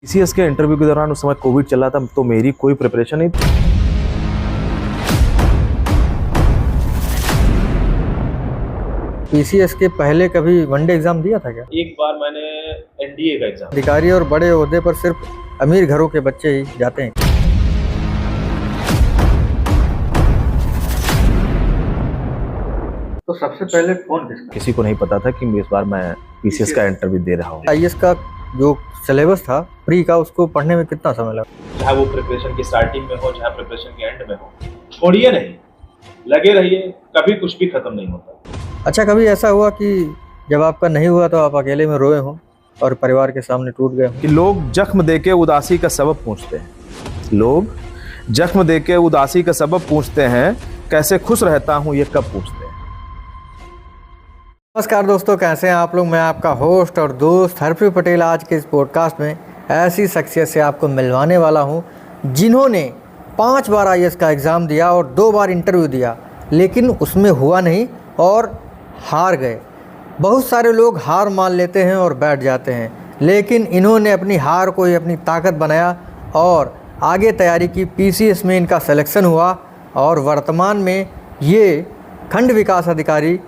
PCS के interview के दौरान उस समय कोविड चल रहा था, तो मेरी कोई प्रिपरेशन नहीं थी। पीसीएस के पहले कभी वनडे एग्जाम दिया था क्या? एक बार मैंने एनडीए का एग्जाम। अधिकारी और बड़े ओहदे पर सिर्फ अमीर घरों के बच्चे ही जाते हैं। तो सबसे पहले कौन किसका? किसी को नहीं पता था कि इस बार मैं पीसीएस का इंटरव्यू दे रहा हूँ। आईएएस का जो सिलेबस था प्री का, उसको पढ़ने में कितना समय लगा? चाहे वो प्रिपरेशन की स्टार्टिंग में हो, चाहे प्रिपरेशन के एंड में हो, छोड़िए नहीं, लगे रहिए, कभी कुछ भी खत्म नहीं होता। अच्छा, कभी ऐसा हुआ कि जब आपका नहीं हुआ तो आप अकेले में रोए हों और परिवार के सामने टूट गए हों? कि लोग जख्म देके उदासी का सबब पूछते हैं। लोग जख्म देके उदासी का सबब पूछते हैं, कैसे खुश रहता हूँ ये कब पूछते हैं। नमस्कार दोस्तों, कैसे हैं आप लोग? मैं आपका होस्ट और दोस्त हरप्रीत पटेल आज के इस पॉडकास्ट में ऐसी शख्सियत से आपको मिलवाने वाला हूं जिन्होंने 5 बार आईएएस का एग्ज़ाम दिया और 2 बार इंटरव्यू दिया, लेकिन उसमें हुआ नहीं और हार गए। बहुत सारे लोग हार मान लेते हैं और बैठ जाते हैं, लेकिन इन्होंने अपनी हार को ही अपनी ताकत बनाया और आगे तैयारी की। पीसीएस में इनका सिलेक्शन हुआ और वर्तमान में ये खंड विकास अधिकारी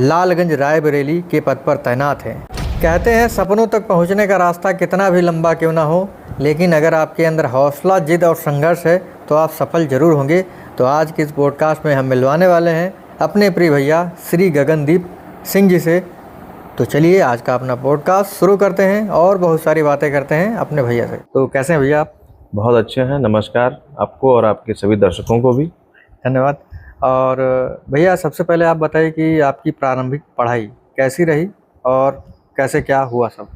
लालगंज रायबरेली के पद पर तैनात हैं। कहते हैं सपनों तक पहुंचने का रास्ता कितना भी लंबा क्यों ना हो, लेकिन अगर आपके अंदर हौसला, जिद और संघर्ष है तो आप सफल जरूर होंगे। तो आज के इस पॉडकास्ट में हम मिलवाने वाले हैं अपने प्रिय भैया श्री गगनदीप सिंह जी से। तो चलिए आज का अपना पॉडकास्ट शुरू करते हैं और बहुत सारी बातें करते हैं अपने भैया से। तो कैसे हैं भैया आप? बहुत अच्छे हैं। नमस्कार आपको और आपके सभी दर्शकों को भी धन्यवाद। और भैया सबसे पहले आप बताइए कि आपकी प्रारंभिक पढ़ाई कैसी रही और कैसे क्या हुआ सब?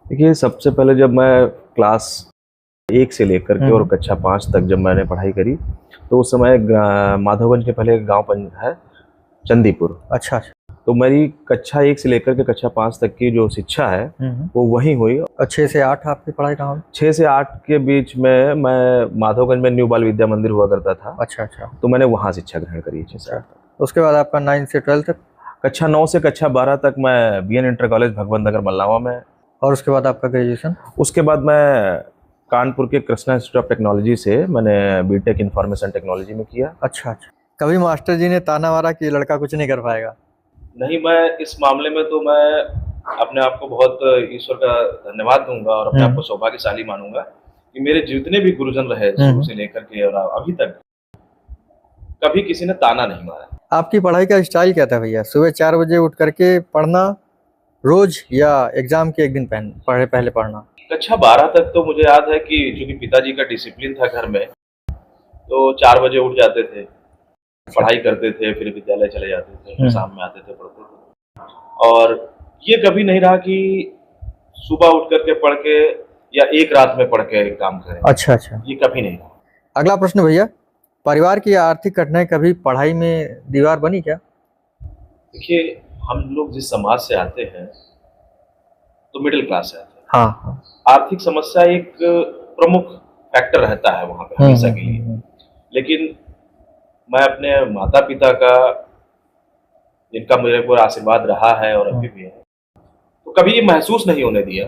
देखिए, सबसे पहले जब मैं क्लास 1 से लेकर के और कक्षा 5 तक जब मैंने पढ़ाई करी, तो उस समय माधवगंज के पहले एक गाँव है चंदीपुर। अच्छा। तो मेरी कक्षा 1 से लेकर के कक्षा 5 तक की जो शिक्षा है वो वहीं हुई। 6 से 8 आपकी पढ़ाई कहाँ हुई? 6 से 8 के बीच में मैं माधवगंज में न्यू बाल विद्या मंदिर हुआ करता था। अच्छा। तो मैंने वहाँ शिक्षा ग्रहण करी 6 से 8 तक। उसके बाद आपका 9 से 12 तक? कक्षा 9 से कक्षा 12 तक मैं बीएन इंटर कॉलेज भगवंत नगर मल्लावा में। और उसके बाद आपका ग्रेजुएशन? उसके बाद मैं कानपुर के कृष्णा इंस्टीट्यूट ऑफ टेक्नोलॉजी से मैंने बीटेक इंफॉर्मेशन टेक्नोलॉजी में किया। अच्छा। कभी मास्टर जी ने ताना मारा कि लड़का कुछ नहीं कर पाएगा? नहीं, मैं इस मामले में तो मैं अपने आप को बहुत ईश्वर का धन्यवाद दूंगा और अपने आप को सौभाग्यशाली मानूंगा कि मेरे जितने भी गुरुजन रहे शुरू से लेकर के और अभी तक कभी किसी ने ताना नहीं मारा। आपकी पढ़ाई का स्टाइल क्या था भैया? सुबह 4 बजे उठ करके पढ़ना रोज या एग्जाम के एक दिन पहले पढ़ना? कक्षा 12 तक तो मुझे याद है कि चूंकि पिताजी का डिसिप्लिन था घर में, तो 4 बजे उठ जाते थे, पढ़ाई करते थे, फिर विद्यालय चले जाते थे, फिर शाम में आते थे, पढ़ते थे। और ये कभी नहीं रहा कि सुबह उठ करके पढ़ के या एक रात में पढ़ के काम करें। अच्छा। ये कभी नहीं रहा। अगला प्रश्न भैया, परिवार की आर्थिक कठिनाई कभी पढ़ाई में दीवार बनी क्या? देखिए, हम लोग जिस समाज से आते हैं तो मिडिल क्लास से आते हैं। हाँ। आर्थिक समस्या एक प्रमुख फैक्टर रहता है वहाँ पे हमेशा के लिए। लेकिन मैं अपने माता पिता का, जिनका मेरे पर आशीर्वाद रहा है और अभी भी है, तो कभी ये महसूस नहीं होने दिया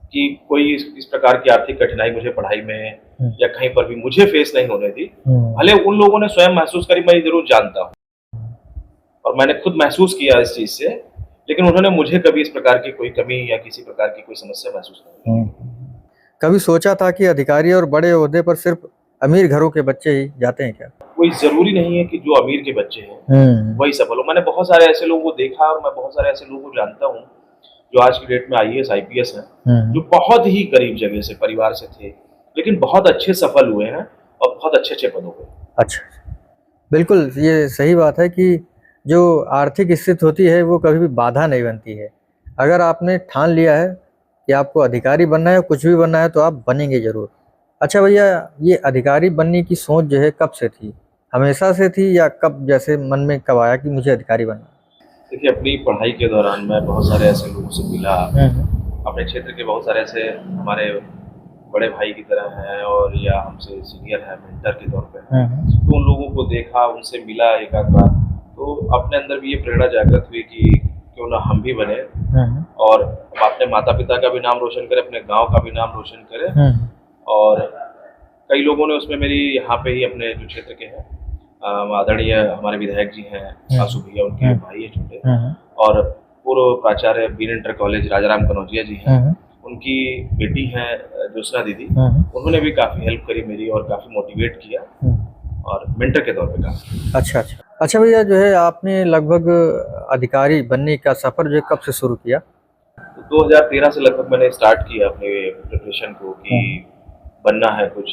कि कोई इस प्रकार की आर्थिक कठिनाई मुझे पढ़ाई में या कहीं पर भी मुझे फेस नहीं होने दी। भले उन लोगों ने स्वयं महसूस करी, मैं जरूर जानता हूँ और मैंने खुद महसूस किया इस चीज से, लेकिन उन्होंने मुझे कभी इस प्रकार की कोई कमी या किसी प्रकार की कोई समस्या महसूस नहीं की। कभी सोचा था कि अधिकारी और बड़े ओहदे पर सिर्फ अमीर घरों के बच्चे ही जाते हैं क्या? कोई जरूरी नहीं है कि जो अमीर के बच्चे हैं वही सफल हो। मैंने बहुत सारे ऐसे लोगों को देखा और मैं बहुत सारे ऐसे लोगों को जानता हूँ जो आज की डेट में आईएएस आईपीएस हैं, जो बहुत ही गरीब जगह से, परिवार से थे, लेकिन बहुत अच्छे सफल हुए हैं और बहुत अच्छे पदों पे। अच्छा, बिल्कुल ये सही बात है कि जो आर्थिक स्थिति होती है वो कभी भी बाधा नहीं बनती है। अगर आपने ठान लिया है कि आपको अधिकारी बनना है, कुछ भी बनना है, तो आप बनेंगे जरूर। अच्छा भैया, ये अधिकारी बनने की सोच जो है कब से थी? हमेशा से थी या कब, जैसे मन में कब आया कि मुझे अधिकारी बनना? देखिए, अपनी पढ़ाई के दौरान मैं बहुत सारे ऐसे लोगों से मिला, अपने क्षेत्र के बहुत सारे ऐसे हमारे बड़े भाई की तरह हैं और या हमसे सीनियर हैं, मेंटर के तौर पे, तो उन लोगों को देखा, उनसे मिला एक आध बार, तो अपने अंदर भी ये प्रेरणा जागृत हुई कि क्यों ना हम भी बने और हम अपने माता पिता का भी नाम रोशन करें, अपने गांव का भी नाम रोशन करें। और कई लोगों ने उसमें मेरी यहाँ पे ही अपने जो क्षेत्र के हैं आदरणीय हमारे विधायक जी हैं सासू भैया, उनके भाई है छोटे, और पूर्व प्राचार्य बीन इंटर कॉलेज राजाराम कनौजिया जी हैं, उनकी बेटी हैं ज्योत्सना दीदी, उन्होंने भी काफ़ी हेल्प करी मेरी और काफ़ी मोटिवेट किया और मेंटर के तौर पे काम। अच्छा भैया, जो है आपने लगभग अधिकारी बनने का सफर जो है कब से शुरू किया? तो 2013 से लगभग मैंने स्टार्ट किया अपने प्रिपरेशन को कि बनना है कुछ,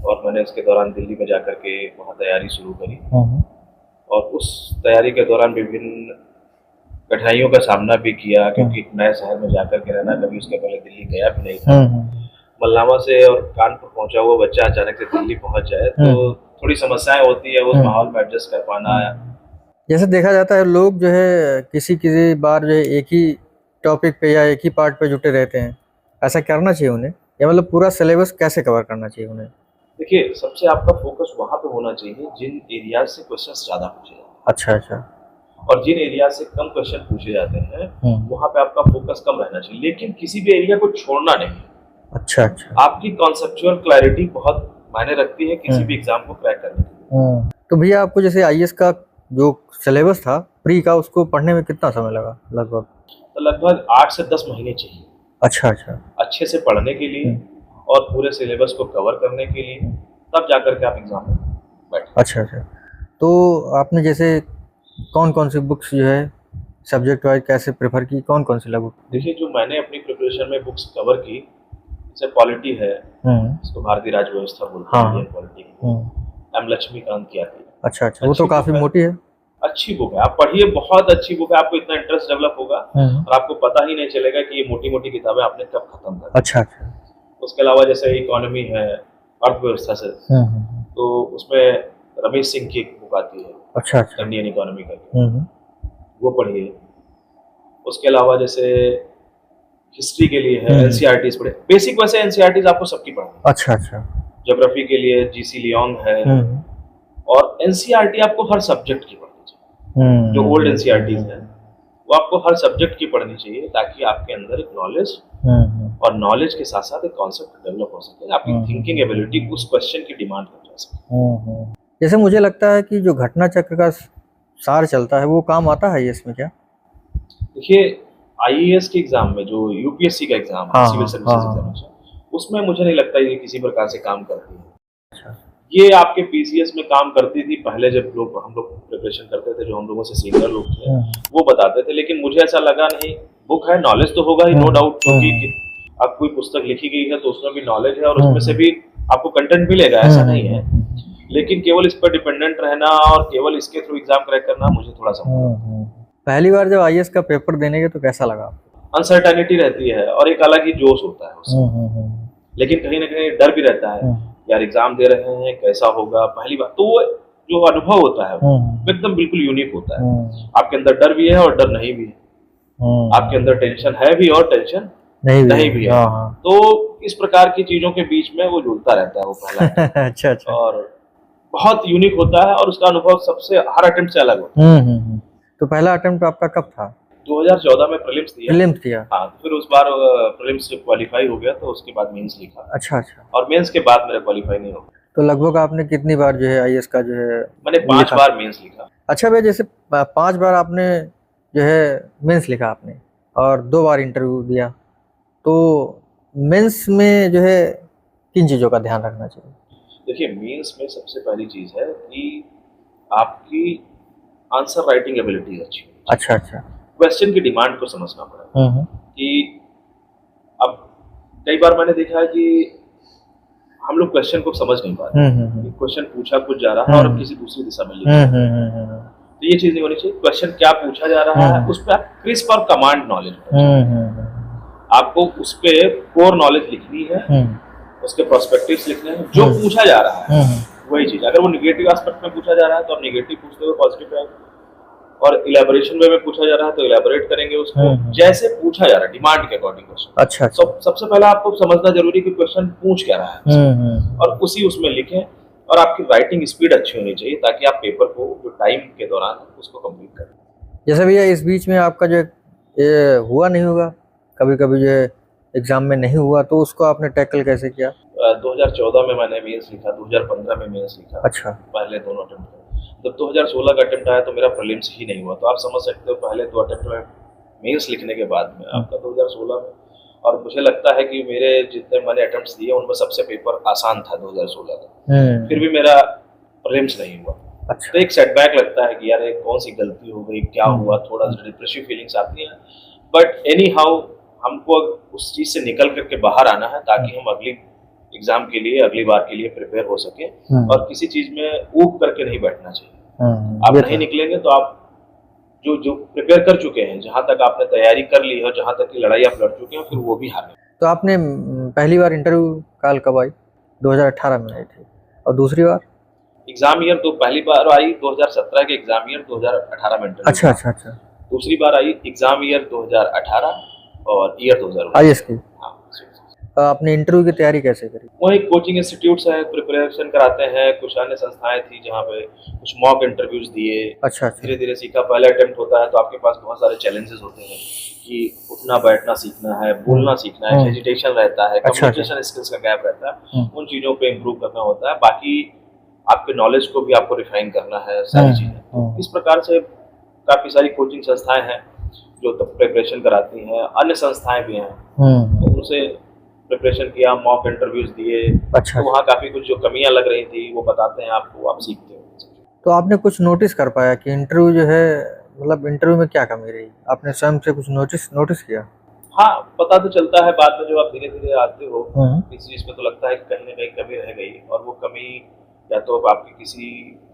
और मैंने इसके दौरान दिल्ली में जाकर के वहाँ तैयारी शुरू करी और उस तैयारी के दौरान विभिन्न कठिनाइयों का सामना भी किया, क्योंकि एक नए शहर में जाकर के रहना, कभी उसके पहले दिल्ली गया भी नहीं था। मल्लावा से और कानपुर पहुंचा हुआ बच्चा अचानक से दिल्ली पहुंच जाए तो थोड़ी समस्याएं होती है, उस माहौल में एडजस्ट कर पाना। जैसे देखा जाता है लोग जो है किसी बार जो है एक ही टॉपिक पे या एक ही पार्ट पे जुटे रहते हैं, ऐसा करना चाहिए उन्हें, या मतलब पूरा सिलेबस कैसे कवर करना चाहिए उन्हें? देखिए, सबसे आपका फोकस वहाँ पे होना चाहिए जिन एरियाज से क्वेश्चंस ज्यादा पूछे जाते हैं। अच्छा। और जिन एरिया से कम क्वेश्चन पूछे जाते हैं वहाँ पे आपका फोकस कम रहना चाहिए, लेकिन किसी भी एरिया को छोड़ना नहीं। अच्छा। आपकी कॉन्सेप्चुअल क्लैरिटी बहुत मायने रखती है किसी भी एग्जाम को क्रैक करने के लिए। तो भैया आपको जैसे आईएएस का जो सिलेबस था प्री का, उसको पढ़ने में कितना समय लगा लगभग? तो लगभग 8 से 10 महीने चाहिए। अच्छा। अच्छे से पढ़ने के लिए और पूरे सिलेबस को कवर करने के लिए, तब जाकर के आप एग्जाम में बैठे। अच्छा। तो आपने जैसे कौन सी बुक्स जो है सब्जेक्ट वाइज कैसे प्रेफर की, कौन सी लगभग? देखिए, जो मैंने अपनी प्रिपरेशन में बुक्स कवर की, जैसे पॉलिटी है, इसको भारतीय राज्य व्यवस्था बोलते हैं, इंडियन पॉलिटी की, एम लक्ष्मीकांत की आती है। अच्छा, वो तो काफी मोटी है। अच्छी बुक है, आप पढ़िए, बहुत अच्छी बुक है, आपको इतना इंटरेस्ट डेवलप होगा और आपको पता ही नहीं चलेगा कि ये मोटी मोटी किताबें आपने कब खत्म कर। अच्छा। उसके अलावा जैसे इकोनॉमी है, अर्थव्यवस्था से, तो उसमें रमेश सिंह की एक बुक आती है, अच्छा, इंडियन इकोनॉमी करके, वो पढ़िए। उसके अलावा जैसे हिस्ट्री के लिए है एनसीईआरटीज पढ़े, बेसिक वैसे एनसीईआरटीज आपको सबकी पढ़नी। अच्छा। ज्योग्राफी के लिए जीसी लियोंग है, और एनसीईआरटी आपको हर सब्जेक्ट की पढ़नी चाहिए। जो ओल्ड एनसीईआरटीज है वो आपको हर सब्जेक्ट की पढ़नी चाहिए, ताकि आपके अंदर एक नॉलेज और नॉलेज के साथ साथ एक कॉन्सेप्ट डेवलप हो सके, आपकी थिंकिंग एबिलिटी उस क्वेश्चन की डिमांड कर जा सके। जैसे मुझे लगता है कि जो घटना चक्र का सार चलता है वो काम आता है इसमें क्या? देखिए, आईएएस के एग्जाम में, जो यूपीएससी का एग्जाम है, सिविल सर्विसेज एग्जामिनेशन, उसमें मुझे नहीं लगता ये किसी प्रकार से काम करती है। अच्छा। ये आपके पीसीएस में काम करती थी पहले, जब हम लोग प्रिपरेशन करते थे, जो हम लोगों से सीनियर लोग थे वो बताते थे, लेकिन मुझे ऐसा लगा नहीं। बुक है, नॉलेज तो होगा ही, नो डाउट, क्योंकि अब कोई पुस्तक लिखी गई है तो उसमें भी नॉलेज है और उसमें से भी आपको कंटेंट मिलेगा, ऐसा नहीं है। लेकिन केवल इस पर डिपेंडेंट रहना और केवल इसके थ्रू एग्जाम क्रैक करना मुझे थोड़ा सा पहली बार जब आईएएस का पेपर देने गए तो कैसा लगा? अनसर्टेनिटी रहती है और एक अलग ही जोश होता है उसमें, लेकिन कहीं ना कहीं डर भी रहता है, यार एग्जाम दे रहे हैं, कैसा होगा पहली बार, तो वो जो अनुभव होता है वो एकदम बिल्कुल यूनिक होता है। आपके अंदर डर भी है और डर नहीं भी है, आपके अंदर टेंशन है भी और टेंशन नहीं भी है। तो इस प्रकार की चीजों के बीच में वो झूलता रहता है वो पहला। अच्छा। और बहुत यूनिक होता है और उसका अनुभव सबसे हर अटेम्प्ट से अलग होता है। तो पहला अटेम्प्ट आपका कब था? 2014 में प्रीलिम्स दिया। हाँ, फिर उस बार प्रीलिम्स से क्वालिफाई हो गया, तो उसके बाद मेंस लिखा। अच्छा। और मेंस के बाद मेरा क्वालिफाई नहीं हो। तो लगभग आपने कितनी बार जो है आईएएस का जो है? मैंने 5 बार मेंस लिखा। अच्छा भाई, जैसे 5 बार आपने जो है मेंस लिखा आपने और 2 बार इंटरव्यू दिया, तो मेंस में जो है किन चीज़ों का ध्यान रखना चाहिए? देखिए, मेंस में सबसे पहली चीज़ है कि आपकी आंसर राइटिंग एबिलिटी अच्छी है। अच्छा। क्वेश्चन की डिमांड को समझना पड़ेगा कि अब कई बार मैंने देखा है कि हम लोग क्वेश्चन को समझ नहीं पाते। क्वेश्चन पूछा कुछ जा रहा है और किसी दूसरी दिशा में लिख रहे हैं, तो ये चीज नहीं होनी चाहिए। क्वेश्चन क्या पूछा जा रहा है उस पर आप क्रिस्प और कमांड नॉलेज, आपको उस पे कोर नॉलेज लिखनी है, उसके प्रोस्पेक्टिव्स लिखने हैं, जो पूछा जा रहा है वही चीज। अगर वो निगेटिव एस्पेक्ट में पूछा जा रहा है तो आप निगेटिव पूछते हुए पॉजिटिव पे आएंगे, और इलेबोरेशन वे में पूछा जा रहा है तो इलेबोरेट करेंगे उसको जैसे पूछा जा रहा है, डिमांड के अकॉर्डिंग क्वेश्चन। अच्छा। सबसे पहले आपको समझना जरूरी है कि क्वेश्चन पूछ क्या रहा है और उसी उसमें लिखें, और आपकी राइटिंग स्पीड अच्छी होनी चाहिए ताकि आप पेपर को जो टाइम के दौरान उसको कंप्लीट करें। जैसे भैया इस बीच में आपका जो ये हुआ नहीं होगा, कभी कभी ये एग्जाम में नहीं हुआ तो उसको आपने टैकल कैसे किया? 2014 में मैंने मेंस लिखा, 2015 में मेंस लिखा, अच्छा। पहले दोनों अटेम्प्ट। जब 2016 का अटेम्प्ट आया तो मेरा प्रीलिम्स ही नहीं हुआ, तो आप समझ सकते हो पहले 2 अटेम्प्ट में मेंस लिखने के बाद में आपका 2016 में। और मुझे लगता है कि मेरे जितने मैंने अटेम्प्ट्स दिए उनमें सबसे पेपर आसान था 2016 का, फिर भी मेरा प्रीलिम्स नहीं हुआ। अच्छा। तो एक सेटबैक लगता है कि यार एक कौन सी गलती हो गई, क्या हुआ, थोड़ा सा डिप्रेसिव फीलिंग्स आती हैं। बट एनी हाउ हमको उस चीज से निकल करके बाहर आना है ताकि हम अगली एग्जाम के लिए, अगली बार के लिए प्रिपेयर हो सके, और किसी चीज में ऊब करके नहीं बैठना चाहिए। आप नहीं निकलेंगे तो आप जो जो प्रिपेयर कर चुके हैं, जहां तक आपने तैयारी कर ली है, जहां तक की लड़ाई आप लड़ चुके हैं, फिर वो भी हारें। तो आपने पहली बार इंटरव्यू काल कब आई? 2018 में आई थी। और दूसरी बार एग्जाम ईयर तो पहली बार आई 2017 के एग्जाम ईयर, 2018 में इंटरव्यू। अच्छा अच्छा अच्छा। दूसरी बार आई एग्जाम ईयर 2018 और ईयर 2019 आईएएस की। हाँ। आपने इंटरव्यू की तैयारी कैसे करी? वही कोचिंग इंस्टीट्यूट्स है, प्रिपरेशन कराते हैं, कुछ अन्य संस्थाएं थी जहाँ पे कुछ मॉक इंटरव्यूज दिए। अच्छा अच्छा। धीरे धीरे सीखा। पहले अटेम्प्ट होता है तो आपके पास बहुत सारे चैलेंजेस होते हैं कि उठना बैठना सीखना है, बोलना सीखना है, हेजिटेशन रहता है, कम्युनिकेशन स्किल्स का गैप रहता है, उन चीजों पे इम्प्रूव करना होता है। बाकी आपके नॉलेज को भी आपको रिफाइन करना है, सारी चीजें। इस प्रकार से काफी सारी कोचिंग संस्थाएं हैं जो प्रिपरेशन कराती हैं, अन्य संस्थाएं भी हैं, तो उनसे प्रिपरेशन किया, मॉक इंटरव्यूज दिए। अच्छा। तो वहाँ काफी कुछ जो कमियां लग रही थी वो बताते हैं आपको, आप सीखते हो। तो आपने कुछ नोटिस कर पाया कि इंटरव्यू जो है, मतलब इंटरव्यू में क्या कमी रही? आपने स्वयं से कुछ नोटिस किया? हाँ, पता तो चलता है बाद में, जब आप धीरे धीरे आते हो इस चीज में, तो लगता है कि कहीं ना कहीं कमी रह गई। और वो कमी या तो आपके किसी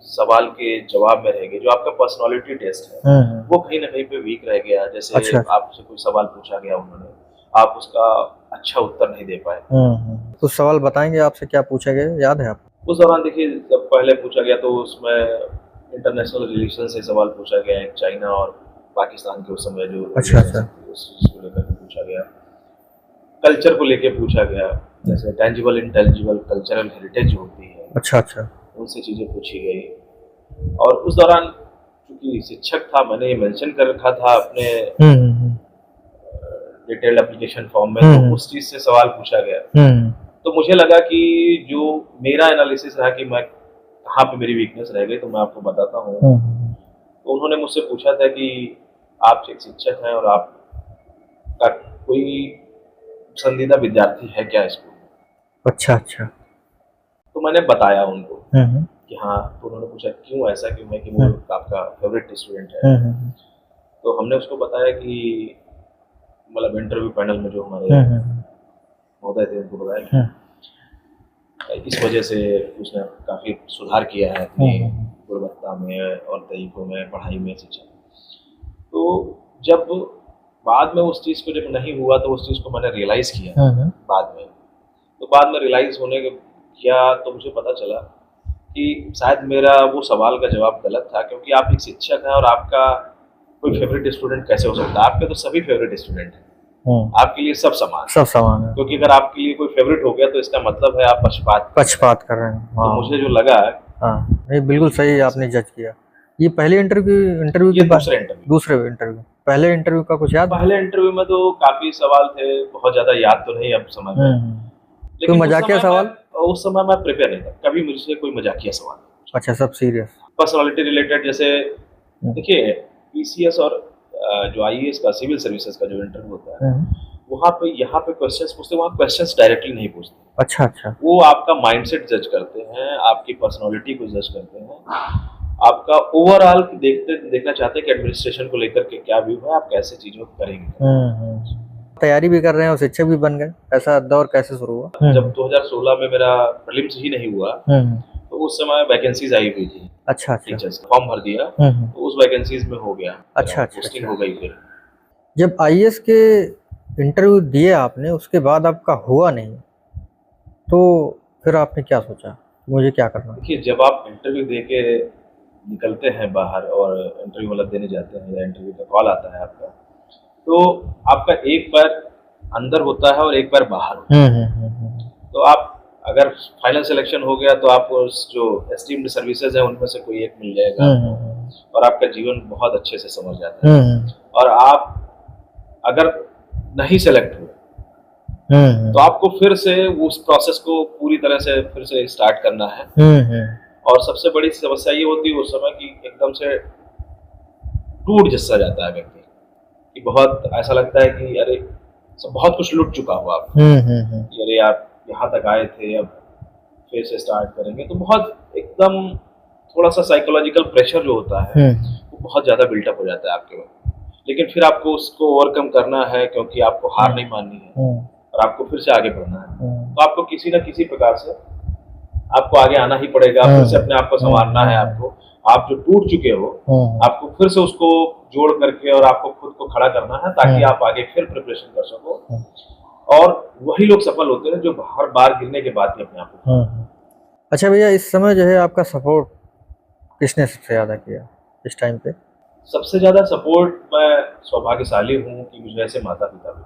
सवाल के जवाब में रह गई, जो आपका पर्सनालिटी टेस्ट है वो कहीं ना कहीं पे वीक रह गया। जैसे अच्छा। आपसे कोई सवाल पूछा गया, उन्होंने आप उसका अच्छा उत्तर नहीं दे पाए। कुछ सवाल बताएंगे आपसे क्या पूछे गए, याद है आपको? उस दौरान देखिए, जब पहले पूछा गया तो उसमें इंटरनेशनल रिलेशन से सवाल पूछा गया, एक चाइना और पाकिस्तान के उस समय जो अच्छा अच्छा। उस चीज को लेकर पूछा गया। कल्चर को लेकर पूछा गया, जैसे टेंजिबल इंटेंजिबल कल्चरल हेरिटेज जो होती है, अच्छा अच्छा, उनसे चीजें पूछी गई। और उस दौरान क्योंकि शिक्षक था, मैंने ये मेंशन कर रखा था अपने डिटेल्ड एप्लीकेशन फॉर्म में, तो उस चीज से सवाल पूछा गया। तो मुझे लगा कि जो मेरा एनालिसिस रहा कि मैं कहाँ पे मेरी वीकनेस रह गई, तो मैं आपको बताता हूँ। तो उन्होंने मुझसे पूछा था कि आप एक शिक्षक हैं और आपका कोई पसंदीदा विद्यार्थी है क्या स्कूल में? अच्छा अच्छा। तो मैंने बताया उनको कि हाँ। तो उन्होंने पूछा क्यों ऐसा, क्यों है कि वो आपका फेवरेट स्टूडेंट है? तो हमने उसको बताया कि मतलब इंटरव्यू पैनल में जो हमारे महोदय थे उनको बताया कि इस वजह से उसने काफी सुधार किया है अपनी गुणवत्ता में और तरीकों में, पढ़ाई में, शिक्षा में। तो जब बाद में उस चीज को जब नहीं हुआ तो उस चीज को मैंने रियलाइज किया बाद में। तो बाद में रियलाइज होने के किया तो मुझे पता चला कि शायद मेरा वो सवाल का जवाब गलत था, क्योंकि आप एक शिक्षक हैं और आपका कोई फेवरेट स्टूडेंट कैसे हो सकता है? आपके तो सभी फेवरेट स्टूडेंट हैं, आपके लिए सब समान है। क्योंकि अगर आपके लिए कोई फेवरेट हो गया तो इसका मतलब है आप पक्षपात कर रहे हैं। तो मुझे जो लगा, नहीं बिल्कुल सही आपने जज किया। ये पहले इंटरव्यू के बाद दूसरे इंटरव्यू, पहले इंटरव्यू का कुछ याद? पहले इंटरव्यू में तो काफी सवाल थे, बहुत ज्यादा याद तो नहीं अब समय में। लेकिन मजाकिया सवाल? उस समय मैं प्रिपेयर नहीं था, कभी मुझसे कोई मजाकिया सवाल। अच्छा, सब सीरियस? पर्सनालिटी रिलेटेड, जैसे देखिए पीसीएस और जो आईएएस का, सिविल सर्विसेज का जो इंटरव्यू होता है, वहाँ पे यहाँ पे क्वेश्चंस पूछते हैं, वहाँ क्वेश्चंस डायरेक्टली नहीं पूछते। अच्छा अच्छा। वो आपका माइंडसेट जज करते हैं, आपकी पर्सनालिटी को जज करते हैं, आपका ओवरऑल देखना चाहते हैं कि एडमिनिस्ट्रेशन को लेकर के क्या व्यू है, आप कैसे चीजों को करेंगे। तैयारी भी कर रहे हैं और शिक्षक भी बन गए, ऐसा दौर कैसे शुरू हुआ? जब 2016 में मेरा प्रीलिम्स ही नहीं हुआ तो उस समय वैकेंसीज आई हुई थी। अच्छा अच्छा। टीचर्स फॉर्म भर दिया तो उस वैकेंसीज में हो गया। अच्छा अच्छा। पोस्टिंग हो गई। फिर जब आईएएस के इंटरव्यू दिए आपने, उसके बाद आपका हुआ नहीं, तो फिर आपने क्या सोचा मुझे क्या करना? देखिए, जब आप इंटरव्यू दे के निकलते हैं बाहर और इंटरव्यू मतलब देने जाते हैं या इंटरव्यू का कॉल आता है आपका, तो आपका एक पैर अंदर होता है और एक पैर बाहर होता है। तो आप अगर फाइनल सिलेक्शन हो गया तो आप जो एस्टीम्ड सर्विसेज है उनमें से कोई एक मिल जाएगा और आपका जीवन बहुत अच्छे से समझ जाता है। और आप अगर नहीं सेलेक्ट हुए तो आपको फिर से उस प्रोसेस को पूरी तरह से फिर से स्टार्ट करना है। और सबसे बड़ी समस्या ये होती है उस समय कि एकदम से टूट जैसा जाता है व्यक्ति, कि बहुत ऐसा लगता है कि अरे सब बहुत कुछ लुट चुका हो आप, कि अरे आप यहाँ तक आए थे अब फिर से स्टार्ट करेंगे, तो बहुत एकदम थोड़ा सा साइकोलॉजिकल प्रेशर जो होता है वो बहुत ज़्यादा बिल्टअप हो जाता है आपके ऊपर। लेकिन फिर आपको उसको ओवरकम करना है, क्योंकि आपको हार नहीं माननी है और आपको फिर से आगे बढ़ना है। तो आपको किसी न किसी प्रकार से आपको आगे आना ही पड़ेगा, फिर से अपने आप को संवारना है। आपको, आप जो टूट चुके हो आपको फिर से उसको जोड़ करके और आपको खुद को खड़ा करना है, ताकि आप आगे फिर प्रिपरेशन कर सको। और वही लोग सफल होते हैं जो हर बार गिरने के बाद भी अपने आप को। अच्छा भैया, इस समय जो है आपका सपोर्ट किसने सबसे ज्यादा किया इस टाइम पे? सबसे ज्यादा सपोर्ट मैं सौभाग्यशाली हूँ कि मुझे ऐसे माता पिता भी,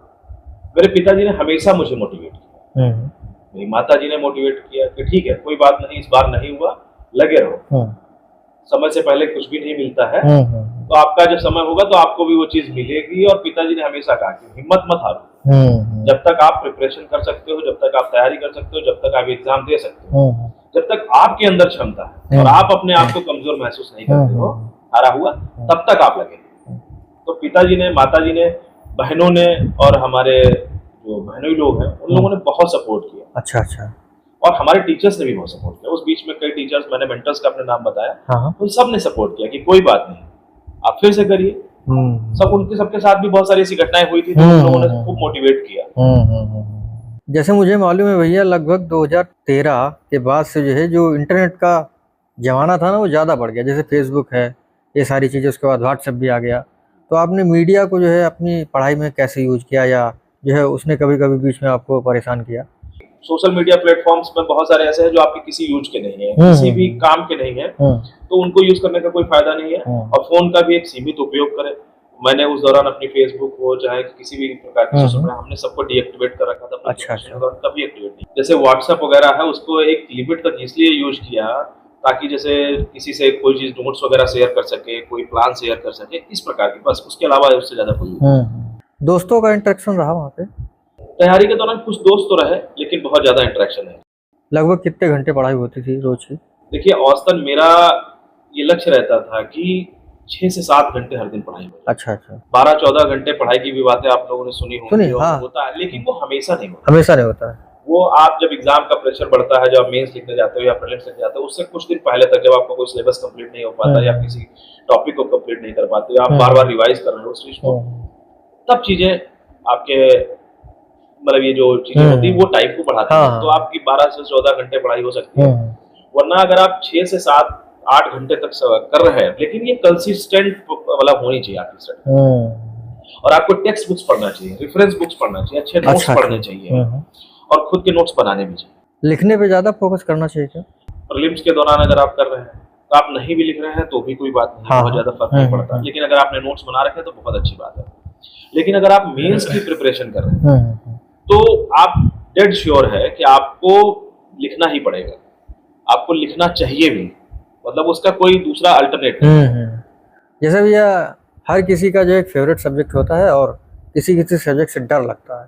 मेरे पिताजी ने हमेशा मुझे मोटिवेट किया, मेरी माता जी ने मोटिवेट किया कि ठीक है कोई बात नहीं, इस बार नहीं हुआ, लगे रहो, समय से पहले कुछ भी नहीं मिलता है, तो आपका जब समय होगा तो आपको भी वो चीज मिलेगी। और पिताजी ने हमेशा कहा कि हिम्मत मत हारो, जब तक आप प्रिपरेशन कर सकते हो, जब तक आप तैयारी कर सकते हो, जब तक आप एग्जाम दे सकते हो, जब तक आपके अंदर क्षमता है और आप अपने आप को कमजोर महसूस नहीं करते हो, हारा हुआ, तब तक आप लगे। तो पिताजी ने, माताजी ने, बहनों ने और हमारे जो बहनोई लोग हैं उन लोगों ने बहुत सपोर्ट किया। अच्छा अच्छा। और हमारे टीचर्स ने भी बहुत सपोर्ट किया। उस बीच में कई टीचर्स, मैंने मेंटर्स का अपने नाम बताया, उन सब ने सपोर्ट किया कि कोई बात नहीं, आप फिर से करिए। सब उनके सबके साथ भी बहुत सारी ऐसी घटनाएं हुई थी तो उन लोगों ने खूब मोटिवेट किया। जैसे मुझे मालूम है भैया, लगभग 2013 के बाद से जो है जो इंटरनेट का जमाना था ना वो ज़्यादा बढ़ गया। जैसे फेसबुक है, ये सारी चीज़ें, उसके बाद व्हाट्सएप भी आ गया। तो आपने मीडिया को जो है अपनी पढ़ाई में कैसे यूज किया, या जो है उसने कभी कभी बीच में आपको परेशान किया? सोशल मीडिया प्लेटफॉर्म्स में बहुत सारे ऐसे हैं जो आपके किसी यूज के नहीं है, किसी भी काम के नहीं है, तो उनको यूज करने का कोई फायदा नहीं है। और फोन का भी एक सीमित उपयोग करें। मैंने उस दौरान अपनी फेसबुक हो चाहे किसी भी प्रकार की सोशल मीडिया, हमने सबको डीएक्टिवेट कर रखा था। अच्छा। कभी एक्टिवेट नहीं। जैसे व्हाट्सएप वगैरह है, उसको एक लिमिट तक इसलिए यूज किया ताकि जैसे किसी से कोई चीज नोट्स वगैरह शेयर कर सके, कोई प्लान शेयर कर सके, इस प्रकार की, बस। उसके अलावा उससे ज्यादा कोई। दोस्तों का इंटरेक्शन रहा वहाँ पे? तैयारी के दौरान कुछ दोस्त तो रहे, लेकिन बहुत ज्यादा इंटरेक्शन है। लगभग कितने घंटे पढ़ाई होती थी रोज की? देखिए, औसतन मेरा ये लक्ष्य रहता था कि 6 से 7 घंटे हर दिन पढ़ाई हो। अच्छा अच्छा। 12-14 घंटे पढ़ाई की भी बातें आप लोगों ने सुनी होगी। हाँ। होता है, लेकिन वो हमेशा नहीं होता। हमेशा नहीं होता है वो आप जब एग्जाम का प्रेशर बढ़ता है, जब आप मेंस लिखने जाते हो या प्रीलिम्स लिखने जाते हो, उससे कुछ दिन पहले तक जब आपको कोई सिलेबस कंप्लीट नहीं हो पाता या किसी टॉपिक को कंप्लीट नहीं कर पाते, आप बार बार रिवाइज कर रहे हो उस चीज को, तब चीजें आपके, मतलब ये जो चीजें होती है वो टाइम को बढ़ाती है। तो आपकी 12 से 14 घंटे पढ़ाई हो सकती है। वरना अगर आप 6 से 7-8 घंटे तक कर रहे हैं, लेकिन ये कंसिस्टेंट मतलब होनी चाहिए आपकी स्टडी। और आपको टेक्स्ट बुक्स पढ़ना चाहिए, रेफरेंस बुक्स पढ़ना चाहिए, अच्छे नोट्स पढ़ने चाहिए और खुद के नोट्स बनाने भी चाहिए। लिखने पे ज्यादा फोकस करना चाहिए क्या? प्रीलिम्स के दौरान अगर आप कर रहे हैं तो आप नहीं भी लिख रहे हैं तो भी कोई बात नहीं, बहुत ज्यादा फर्क नहीं पड़ता। लेकिन अगर आपने नोट्स बना रखे हैं तो बहुत अच्छी बात है। लेकिन अगर आप मेंस की प्रिपरेशन कर रहे हैं तो आप डेड श्योर है कि आपको लिखना ही पड़ेगा, आपको लिखना चाहिए भी, मतलब उसका कोई दूसरा अल्टरनेट नहीं। जैसे भैया, हर किसी का जो एक फेवरेट सब्जेक्ट होता है और किसी किसी सब्जेक्ट से डर लगता है,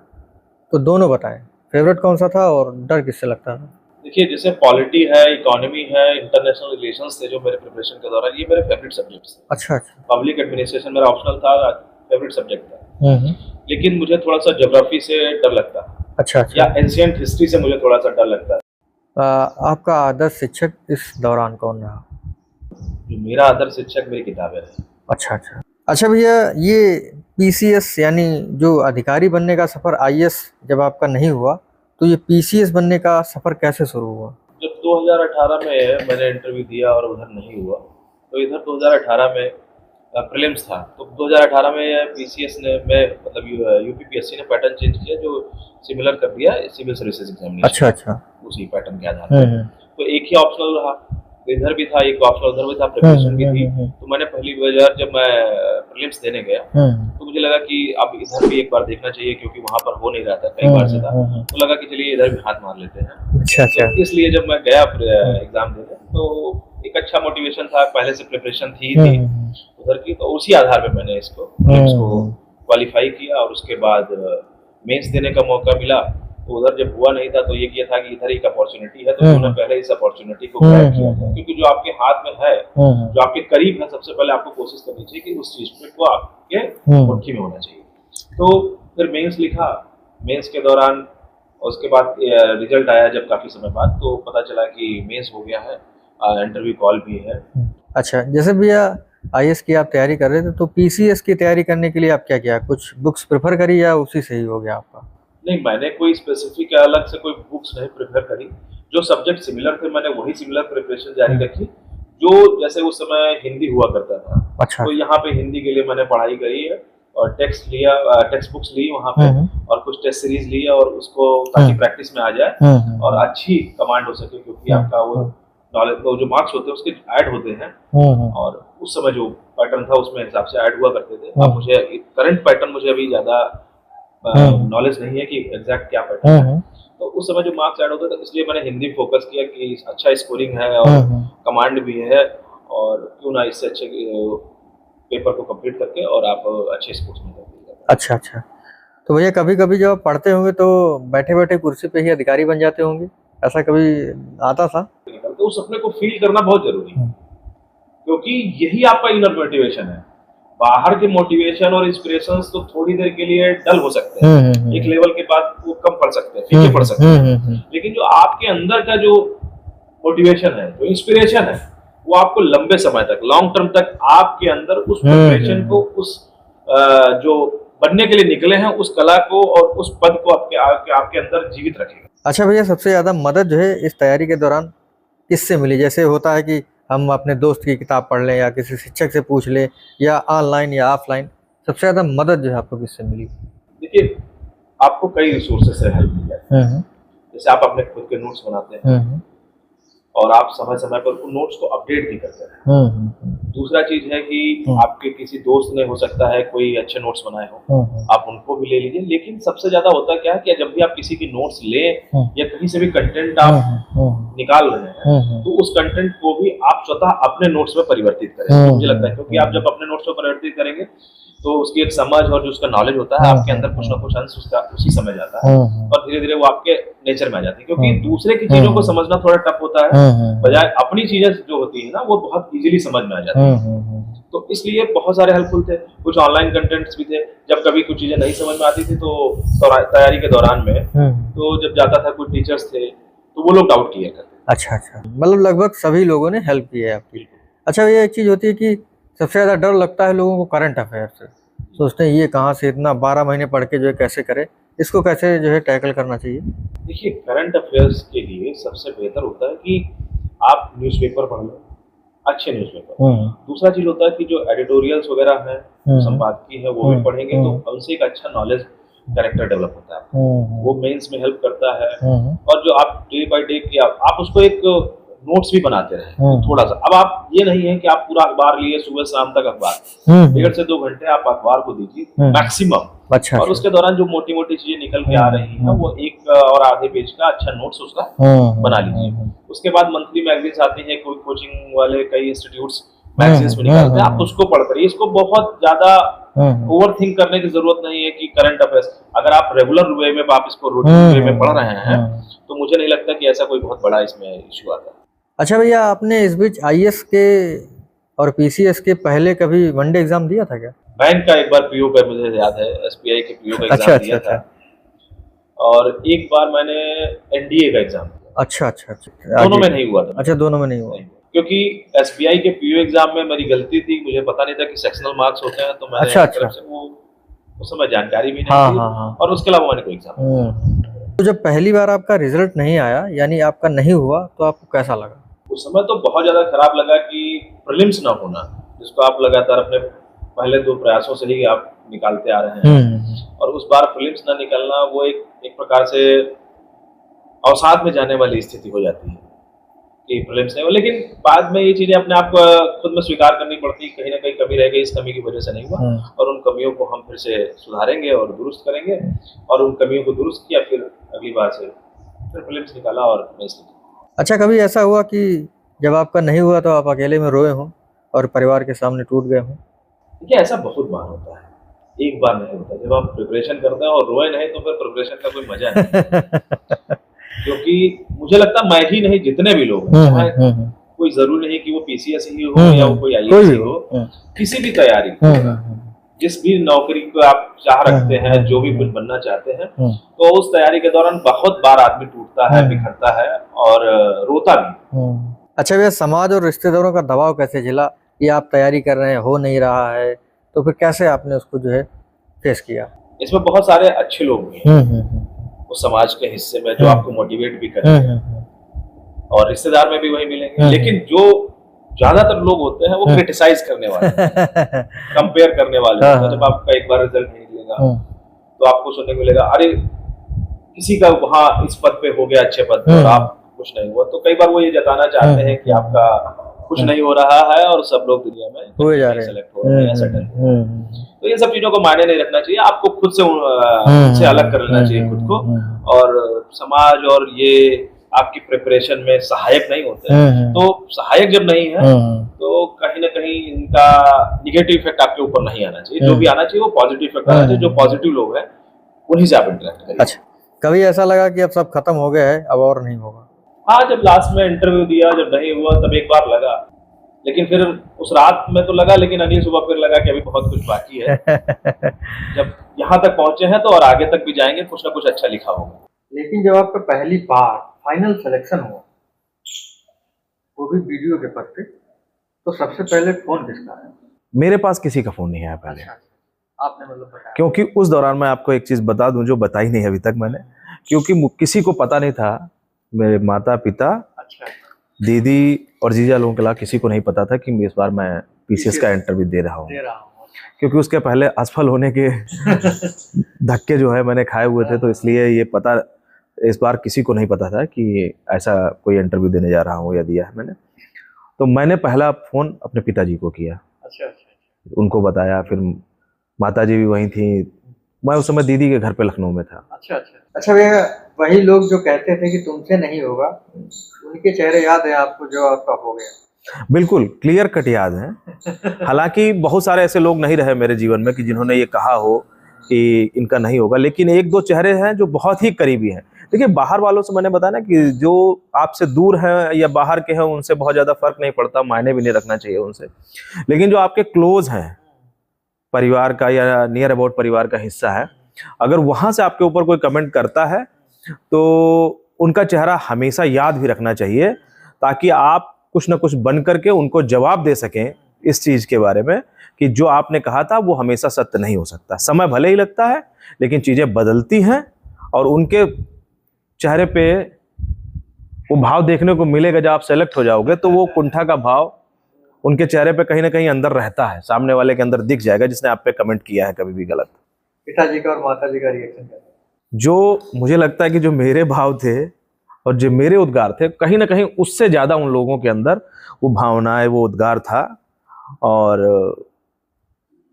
तो दोनों बताएं, फेवरेट कौन सा था और डर किससे लगता था? देखिए, जैसे पॉलिटी है, इकोनॉमी है, इंटरनेशनल रिलेशंस थे जो मेरे प्रिपरेशन के दौरान, ये मेरे फेवरेट सब्जेक्ट्स थे। अच्छा अच्छा। पब्लिक एडमिनिस्ट्रेशन मेरा ऑप्शनल था, फेवरेट सब्जेक्ट था। लेकिन मुझे थोड़ा सा ज्योग्राफी से डर लगता है। अच्छा अच्छा। या एंशिएंट हिस्ट्री से मुझे थोड़ा सा डर लगता है। आपका आदर्श शिक्षक इस दौरान कौन रहा? जो मेरा आदर्श शिक्षक मेरी किताबें रही। अच्छा अच्छा। अच्छा भैया, ये पीसीएस यानी जो अधिकारी बनने का सफर, आईएएस जब आपका नहीं हुआ, तो ये पीसीएस बनने का सफर कैसे शुरू हुआ? जब 2018 में मैंने इंटरव्यू दिया और उधर नहीं हुआ, तो इधर 2018 में प्रीलिम्स था, तो 2018 में पीसीएस ने, मतलब यूपीपीएससी ने पैटर्न चेंज किया, जो सिमिलर कर दिया सिविल सर्विसेज एग्जामिनेशन। अच्छा अच्छा। उसी पैटर्न के आधार पर तो एक ही ऑप्शनल रहा, इधर भी था एक ऑप्शनल, उधर भी था, प्रिपरेशन भी थी। तो मैंने पहली बार जब मैं प्रीलिम्स देने गया तो मुझे लगा कि अब इधर भी एक बार देखना चाहिए, क्योंकि वहां पर हो नहीं रहा था, कई बार से था, तो लगा कि चलिए इधर भी हाथ मार लेते हैं। अच्छा अच्छा। तो इसलिए जब मैं गया एग्जाम देने, तो एक अच्छा मोटिवेशन था, पहले से प्रिपरेशन थी उधर की, तो उसी आधार पे मैंने इसको क्वालिफाई किया और उसके बाद मेंस देने का मौका मिला। तो उधर जब हुआ नहीं था तो ये किया था कि इधर एक अपॉर्चुनिटी है तो क्यों ना पहले इस अपॉर्चुनिटी को ग्रैब किया जाए, क्योंकि जो आपके हाथ में है, जो आपके करीब है, सबसे पहले आपको कोशिश करनी चाहिए कि उस चीज को आपके मुट्ठी में होना चाहिए। तो फिर मेंस लिखा, मेंस के दौरान उसके बाद रिजल्ट आया जब काफी समय बाद, तो पता चला कि मेंस हो गया है, इंटरव्यू कॉल भी है। अच्छा, जैसे भैया आईएएस की आप तैयारी कर रहे थे तो पीसीएस की तैयारी करने के लिए आप क्या किया, कुछ बुक्स प्रेफर करी या उसी से ही हो गया आपका? नहीं, मैंने कोई स्पेसिफिक अलग से कोई बुक्स नहीं प्रेफर करी। जो सब्जेक्ट सिमिलर थे मैंने वही सिमिलर प्रिपरेशन जारी रखी। जो जैसे उस समय हिंदी हुआ करता था, अच्छा। तो यहाँ पे हिंदी के लिए मैंने पढ़ाई करी है और टेक्स्ट लिया, टेक्स्ट बुक्स ली वहाँ पे और कुछ टेस्ट सीरीज लिया और उसको ताकि प्रैक्टिस में आ जाए और अच्छी कमांड हो सके, क्योंकि आपका वो नॉलेज तो जो मार्क्स होते हैं उसके ऐड होते हैं और उस समय जो पैटर्न था उसमें हिसाब से ऐड हुआ करते थे। अब मुझे करंट पैटर्न मुझे अभी ज्यादा नॉलेज नहीं है कि एग्जैक्ट क्या पैटर्न है, तो उस समय जो मार्क्स ऐड होते थे, इसलिए मैंने हिंदी फोकस किया कि अच्छा स्कोरिंग है और कमांड भी है और क्यों ना इससे अच्छे पेपर को कंप्लीट करके और आप अच्छे स्कोर्स में करते। अच्छा अच्छा, तो भैया कभी कभी जब आप पढ़ते होंगे तो बैठे बैठे कुर्सी पे ही अधिकारी बन जाते होंगे, ऐसा कभी आता था? तो उस सपने को फील करना बहुत जरूरी है, क्योंकि यही आपका इनर मोटिवेशन है। बाहर के मोटिवेशन और इंस्पिरेशंस तो थोड़ी देर के लिए डल हो सकते हैं, एक लेवल के बाद वो कम पड़ सकते हैं, फीके पड़ सकते हैं, लेकिन जो आपके अंदर का जो मोटिवेशन है, जो इंस्पिरेशन है, वो आपको लंबे समय तक, लॉन्ग टर्म तक आपके अंदर उस मोटिवेशन को, उस जो बनने के लिए निकले हैं उस कला को और उस पद को आपके अंदर जीवित रखेगा। अच्छा भैया, सबसे ज्यादा मदद जो है इस तैयारी के दौरान किससे मिली? जैसे होता है कि हम अपने दोस्त की किताब पढ़ लें या किसी शिक्षक से पूछ लें या ऑनलाइन या ऑफलाइन, सबसे ज्यादा मदद जो है आपको किससे मिली? देखिए, आपको कई रिसोर्सेज से हेल्प मिल जाती है। जैसे आप अपने खुद के नोट्स बनाते हैं और आप समय समय पर उन नोट्स को अपडेट भी करते हैं। दूसरा चीज है कि आपके किसी दोस्त ने हो सकता है कोई अच्छे नोट्स बनाए हो, आप उनको भी ले लीजिए। लेकिन सबसे ज्यादा होता क्या है कि जब भी आप किसी की नोट्स लें या कहीं से भी कंटेंट आप निकाल रहे हैं, तो उस कंटेंट को भी आप स्वतः अपने नोट्स में परिवर्तित करें। मुझे लगता है क्योंकि आप जब अपने नोट्स में परिवर्तित करेंगे तो उसकी एक समझ और जो उसका नॉलेज होता है आपके अंदर कुछ ना कुछ अंश उसका उसी समय जाता है और धीरे धीरे वो आपके नेचर में आ जाती है। क्योंकि दूसरे की चीजों को समझना थोड़ा टफ होता है, बजाय अपनी चीजें जो होती है ना वो बहुत इजीली समझ में आ जाती है। तो इसलिए बहुत सारे हेल्पफुल थे। कुछ ऑनलाइन कंटेंट्स भी थे, जब कभी कुछ चीजें नहीं समझ में आती थी तो तैयारी के दौरान में तो जब जाता था कुछ टीचर्स थे तो वो लोग डाउट क्लियर करते। अच्छा अच्छा, मतलब लगभग सभी लोगों ने हेल्प की है आपकी। अच्छा, ये एक चीज होती है कि सबसे ज्यादा डर लगता है लोगों को करंट अफेयर से, सोचते हैं ये कहाँ से इतना 12 महीने पढ़ के जो है कैसे करे, इसको कैसे जो है टैकल करना चाहिए? देखिए, करंट अफेयर्स के लिए सबसे बेहतर होता है कि आप न्यूज़पेपर पढ़ लो, अच्छे न्यूज़पेपर। दूसरा चीज होता है कि जो एडिटोरियल्स वगैरह हैं, संपादकीय है, वो भी पढ़ेंगे तो उनसे एक अच्छा नॉलेज कैरेक्टर डेवलप होता है, वो मेंस में हेल्प करता है। और जो आप डे बाय डे की आप उसको एक नोट्स भी बनाते रहे थोड़ा सा। अब आप ये नहीं है कि आप पूरा अखबार लिए सुबह शाम तक अखबार, 1.5 से 2 घंटे आप अखबार को दीजिए मैक्सिमम। अच्छा, और उसके दौरान जो मोटी मोटी चीजें निकल के आ रही हैं वो 1 और आधे पेज का अच्छा नोट्स उसका बना लीजिए। उसके बाद मंथली मैगजीन्स आती हैं, कोई कोचिंग वाले कई इंस्टीट्यूट्स मैगजीन्स में निकालते हैं, आप उसको पढ़ करिए। इसको बहुत ज्यादा ओवर थिंक करने की जरूरत नहीं है कि करंट अफेयर्स अगर आप रेगुलर वे में आप इसको रूटीन वे में पढ़ रहे हैं तो मुझे नहीं लगता कि ऐसा कोई बहुत बड़ा इसमें इश्यू आता है। अच्छा भैया, आपने इस बीच आईएएस के और पीसीएस के पहले कभी वनडे एग्जाम दिया था क्या? बैंक का एक बार पीओ का मुझे याद है, एसबीआई के पीओ का एग्जाम दिया था और एक बार मैंने एनडीए का एग्जाम दिया। अच्छा अच्छा अच्छा, दोनों में नहीं हुआ था। अच्छा, दोनों में नहीं हुआ क्योंकि एसबीआई के पीओ एग्जाम में मेरी गलती थी, मुझे पता नहीं था कि सेक्शनल मार्क्स होते हैं, तो मैंने तरफ से वो उस समय जानकारी भी नहीं थी और उसके अलावा मैंने कोई एग्जाम। तो जब पहली बार आपका रिजल्ट नहीं आया, यानी आपका नहीं हुआ, तो आपको कैसा लगा? उस समय तो बहुत ज्यादा खराब लगा कि प्रीलिम्स ना होना, जिसको आप लगातार अपने पहले 2 प्रयासों से ही आप निकालते आ रहे हैं और उस बार प्रीलिम्स ना निकलना वो एक प्रकार से अवसाद में जाने वाली स्थिति हो जाती है कि प्रीलिम्स नहीं हो। लेकिन बाद में ये चीजें अपने आप खुद में स्वीकार करनी पड़ती, कहीं ना कहीं कमी रह गई, इस कमी की वजह से नहीं हुआ और उन कमियों को हम फिर से सुधारेंगे और दुरुस्त करेंगे और उन कमियों को दुरुस्त किया, फिर अगली बार से फिर प्रीलिम्स निकाला और मेंस निकाला। अच्छा, कभी ऐसा हुआ कि जब आपका नहीं हुआ तो आप अकेले में रोए हों और परिवार के सामने टूट गए हों? देखिए, ऐसा बहुत बार होता है एक बार नहीं होता। जब आप प्रिपरेशन करते हैं और रोए नहीं तो फिर प्रिपरेशन का कोई मजा नहीं। क्योंकि मुझे लगता है मैं ही नहीं, जितने भी लोग हैं, चाहे कोई जरूरी नहीं कि वो पीसीएस ही हो या वो कोई आईएएस ही हो, किसी भी तैयारी जिस भी नौकरी को आप चाह रखते हैं, जो भी कुछ बनना चाहते हैं, तो उस तैयारी के दौरान बहुत बार आदमी टूटता है, बिखरता है और रोता भी। अच्छा भैया, समाज और रिश्तेदारों का दबाव कैसे झेला? ये आप तैयारी कर रहे हैं, हो नहीं रहा है, तो फिर कैसे आपने उसको जो है फेस किया? इसमें बहुत सारे अच्छे लोग भी हैं उस समाज के हिस्से में जो आपको मोटिवेट भी करेंगे, और रिश्तेदार में भी वही मिलेंगे। लेकिन जो ज्यादातर लोग होते हैं वो क्रिटिसाइज करने वाले, कंपेयर करने वाले होते हैं। जब आपका एक बार रिजल्ट नहीं मिलेगा तो आपको सुनने को मिलेगा, अरे किसी का वहाँ इस पद पे हो गया, अच्छे पद पे, और आप कुछ नहीं हुआ। तो कई बार वो ये जताना चाहते हैं कि आपका कुछ नहीं हो रहा है और सब लोग दुनिया में हो जा रहे हैं, सेलेक्ट हो रहे हैं, सेटल हो रहे हैं। तो ये सब चीजों को मायने नहीं रखना चाहिए, आपको खुद से अलग कर लेना चाहिए खुद को। और समाज और ये आपकी प्रिपरेशन में सहायक नहीं होते हैं। तो सहायक जब नहीं है तो कहीं ना कहीं इनका निगेटिव इफेक्ट आपके ऊपर नहीं आना चाहिए। जो भी आना चाहिए वो पॉजिटिव इफेक्ट आना चाहिए। जो पॉजिटिव लोग हैं उन्हीं से आप इंटरेक्ट करिए। अच्छा, कभी ऐसा लगा कि अब सब खत्म हो गया है, अब और नहीं होगा? हाँ, जब लास्ट में इंटरव्यू दिया, जब नहीं हुआ, तब एक बार लगा, लेकिन फिर उस रात में तो लगा, लेकिन अगली सुबह फिर लगा कि अभी बहुत कुछ बाकी है। जब यहाँ तक पहुंचे हैं तो और आगे तक भी जाएंगे, कुछ ना कुछ अच्छा लिखा होगा। लेकिन जब आपका पहली बार फाइनल सिलेक्शन हुआ, वो भी वीडियो के पर पे, तो सबसे पहले फोन किसका है? मेरे पास किसी का फोन नहीं आया पहले। आपने मतलब बताया? क्योंकि उस दौरान मैं आपको एक चीज बता दूं जो बताई नहीं अभी तक मैंने, क्योंकि किसी को पता नहीं था, मेरे माता पिता, दीदी और जीजा लोगों के अलावा किसी को नहीं पता था कि इस बार मैं पीसीएस का इंटरव्यू दे रहा हूँ। क्योंकि उसके पहले असफल होने के धक्के जो है मैंने खाए हुए थे, तो इसलिए ये पता इस बार किसी को नहीं पता था कि ऐसा कोई इंटरव्यू देने जा रहा हूँ या दिया है मैंने। तो मैंने पहला फोन अपने पिताजी को किया। अच्छा। उनको बताया, फिर माताजी भी वहीं थी। मैं उस समय दीदी के घर पे लखनऊ में था। अच्छा भैया, वही लोग जो कहते थे कि तुमसे नहीं होगा, उनके चेहरे याद है आपको जो आपका हो गया? बिल्कुल क्लियर कट याद है। हालांकि बहुत सारे ऐसे लोग नहीं रहे मेरे जीवन में कि जिन्होंने ये कहा हो कि इनका नहीं होगा, लेकिन एक दो चेहरे हैं जो बहुत ही करीबी हैं। देखिए, बाहर वालों से मैंने बताया ना कि जो आपसे दूर हैं या बाहर के हैं उनसे बहुत ज्यादा फर्क नहीं पड़ता, मायने भी नहीं रखना चाहिए उनसे। लेकिन जो आपके क्लोज हैं, परिवार का या नियर अबाउट परिवार का हिस्सा है, अगर वहां से आपके ऊपर कोई कमेंट करता है तो उनका चेहरा हमेशा याद भी रखना चाहिए, ताकि आप कुछ ना कुछ बन करके उनको जवाब दे सकें इस चीज के बारे में कि जो आपने कहा था वो हमेशा सत्य नहीं हो सकता। समय भले ही लगता है लेकिन चीजें बदलती हैं, और उनके चेहरे पे वो भाव देखने को मिलेगा। जब आप सेलेक्ट हो जाओगे तो वो कुंठा का भाव उनके चेहरे पे कहीं ना कहीं अंदर रहता है, सामने वाले के अंदर दिख जाएगा जिसने आप पे कमेंट किया है कभी भी गलत। पिताजी का और माताजी का रिएक्शन क्या था? जो मुझे लगता है कि जो मेरे भाव थे और जो मेरे उद्गार थे, कहीं ना कहीं उससे ज्यादा उन लोगों के अंदर वो भावनाएं, वो उद्गार था। और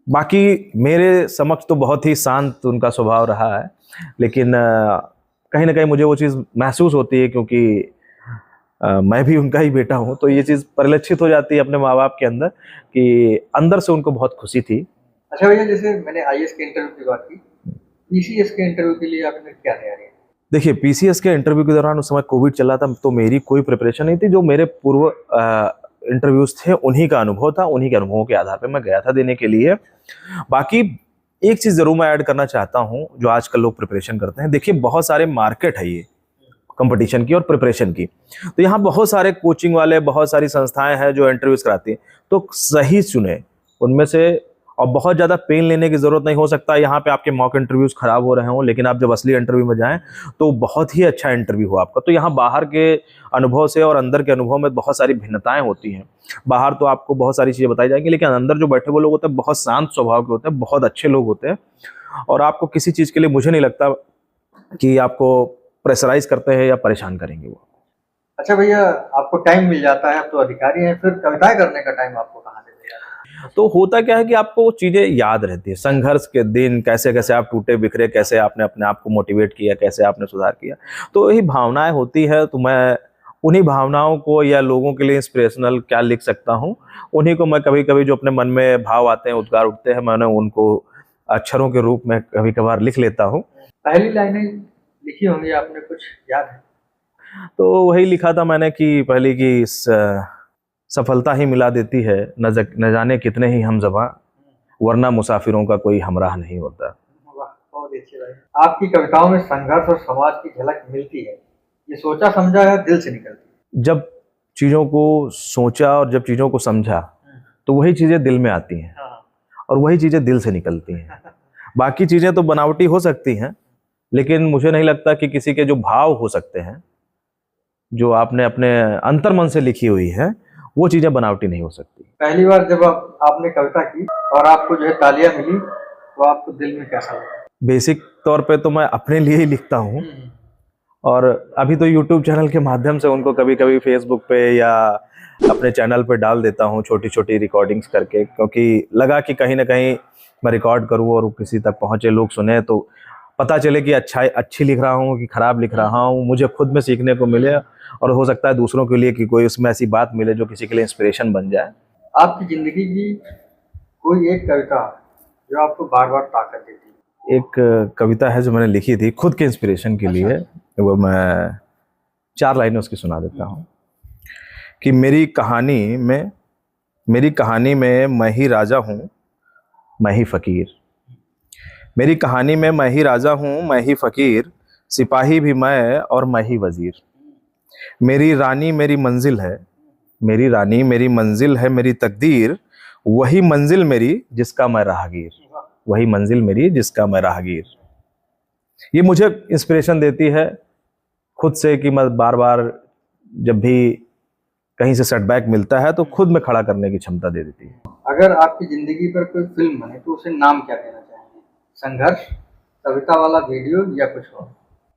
बाकी मेरे समक्ष तो बहुत ही शांत उनका स्वभाव रहा है, लेकिन कहीं ना कहीं मुझे वो चीज़ महसूस होती है, क्योंकि मैं भी उनका ही बेटा हूँ, तो ये चीज़ परिलक्षित हो जाती है अपने माँ बाप के अंदर कि अंदर से उनको बहुत खुशी थी। अच्छा भैया, जैसे मैंने आईएएस के इंटरव्यू की बात की, पीसीएस के इंटरव्यू के लिए आपने क्या तैयारी है? देखिए, पीसीएस के इंटरव्यू के दौरान उस समय कोविड चल रहा था, तो मेरी कोई प्रिपरेशन नहीं थी। जो मेरे पूर्व इंटरव्यूज थे उन्हीं का अनुभव था, उन्हीं के अनुभवों के आधार पर मैं गया था देने के लिए। बाकी एक चीज़ ज़रूर मैं ऐड करना चाहता हूँ, जो आजकल लोग प्रिपरेशन करते हैं। देखिए, बहुत सारे मार्केट है ये कंपटीशन की और प्रिपरेशन की, तो यहाँ बहुत सारे कोचिंग वाले, बहुत सारी संस्थाएं हैं जो इंटरव्यूज कराती हैं, तो सही चुने उनमें से। और बहुत ज़्यादा पेन लेने की ज़रूरत नहीं। हो सकता है यहाँ पे आपके मॉक इंटरव्यूज खराब हो रहे हों, लेकिन आप जब असली इंटरव्यू में जाएं तो बहुत ही अच्छा इंटरव्यू हो आपका। तो यहाँ बाहर के अनुभव से और अंदर के अनुभव में बहुत सारी भिन्नताएं होती हैं। बाहर तो आपको बहुत सारी चीज़ें बताई जाएंगी, लेकिन अंदर जो बैठे हुए लोग होते हैं बहुत शांत स्वभाव के होते हैं, बहुत अच्छे लोग होते हैं, और आपको किसी चीज़ के लिए मुझे नहीं लगता कि आपको प्रेशराइज करते हैं या परेशान करेंगे वो। अच्छा भैया, आपको टाइम मिल जाता है, आप तो अधिकारी हैं, फिर कविताएं करने का टाइम आपको कहाँ से मिल जाता है? तो होता क्या है कि आपको वो चीज़ें याद रहती है, संघर्ष के दिन, कैसे कैसे आप टूटे बिखरे, कैसे आपने अपने आप को मोटिवेट किया, कैसे आपने सुधार किया। तो यही भावनाएं होती है। तो मैं उन्हीं भावनाओं को या लोगों के लिए इंस्पिरेशनल क्या लिख सकता हूँ, उन्हीं को मैं कभी कभी जो अपने मन में भाव आते हैं, उद्गार उठते हैं, मैंने उनको अक्षरों के रूप में कभी कभार लिख लेता हूँ। पहली लाइनें लिखी होंगी आपने, कुछ याद है? तो वही लिखा था मैंने कि पहले की सफलता ही मिला देती है, न जाने कितने ही हमज़बां, वरना मुसाफिरों का कोई हमराह नहीं होता। वाह, बहुत अच्छी लाइन। आपकी कविताओं में संघर्ष और समाज की झलक मिलती है, ये सोचा समझा है, दिल से निकलती है। जब चीज़ों को सोचा और जब चीज़ों को समझा तो वही चीज़ें दिल में आती हैं और वही चीज़ें दिल से निकलती हैं। बाकी चीज़ें तो बनावटी हो सकती हैं, लेकिन मुझे नहीं लगता कि किसी के जो भाव हो सकते हैं, जो आपने अपने अंतर्मन से लिखी हुई है, वो चीज़ें बनावटी नहीं हो सकती। पहली बार जब आपने कविता की और आपको जो है तालियां मिली, तो आपको दिल में कैसा लगा? बेसिक तौर पे तो मैं अपने लिए ही लिखता हूँ, और अभी तो यूट्यूब चैनल के माध्यम से उनको कभी कभी फेसबुक पे या अपने चैनल पे डाल देता हूँ छोटी छोटी रिकॉर्डिंग्स करके, क्योंकि लगा कि कहीं ना कहीं मैं रिकॉर्ड करूँ और किसी तक पहुँचे, लोग सुने तो पता चले कि अच्छी लिख रहा हूँ कि ख़राब लिख रहा हूँ, मुझे खुद में सीखने को मिले, और हो सकता है दूसरों के लिए कि कोई उसमें ऐसी बात मिले जो किसी के लिए इंस्पिरेशन बन जाए। आपकी ज़िंदगी की कोई एक कविता जो आपको बार बार ताकत देती है? एक कविता है जो मैंने लिखी थी खुद के इंस्पिरेशन के लिए, वो मैं 4 लाइनें उसकी सुना देता हूँ कि मेरी कहानी में मैं ही राजा हूँ, मैं ही फ़कीर। मेरी कहानी में मैं ही राजा हूँ, मैं ही फ़कीर, सिपाही भी मैं और मैं ही वज़ीर। मेरी रानी मेरी मंजिल है, मेरी रानी मेरी मंजिल है, मेरी तकदीर, वही मंजिल मेरी जिसका मैं राहगीर, वही मंजिल मेरी जिसका मैं राहगीर। ये मुझे इंस्पिरेशन देती है खुद से कि मैं बार बार जब भी कहीं से सेटबैक मिलता है तो खुद में खड़ा करने की क्षमता दे देती है। अगर आपकी ज़िंदगी पर कोई फिल्म बने तो उसे नाम क्या देना चाहेंगे? संघर्ष, कविता वाला वीडियो, या कुछ और?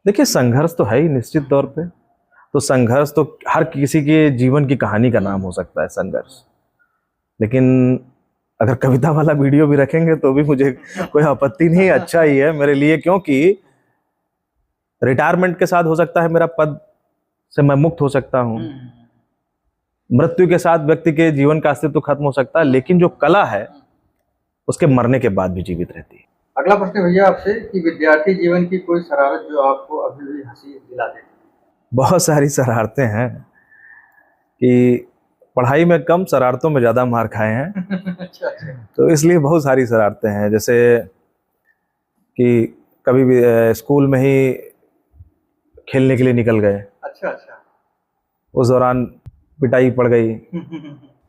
देखिए, संघर्ष तो है ही निश्चित तौर पे, तो संघर्ष तो हर किसी के जीवन की कहानी का नाम हो सकता है संघर्ष, लेकिन अगर कविता वाला वीडियो भी रखेंगे तो भी मुझे कोई आपत्ति नहीं, अच्छा ही है मेरे लिए, क्योंकि रिटायरमेंट के साथ हो सकता है मेरा पद से मैं मुक्त हो सकता हूँ, मृत्यु के साथ व्यक्ति के जीवन का अस्तित्व खत्म हो सकता है, लेकिन जो कला है उसके मरने के बाद भी जीवित रहती है। अगला प्रश्न भैया आपसे कि विद्यार्थी जीवन की कोई शरारत जो आपको अभी भी हंसी दिला देती है? बहुत सारी शरारतें हैं कि पढ़ाई में कम, शरारतों में ज़्यादा मार खाए हैं। अच्छा। तो इसलिए बहुत सारी शरारतें हैं, जैसे कि कभी भी स्कूल में ही खेलने के लिए निकल गए, अच्छा। उस दौरान पिटाई पड़ गई।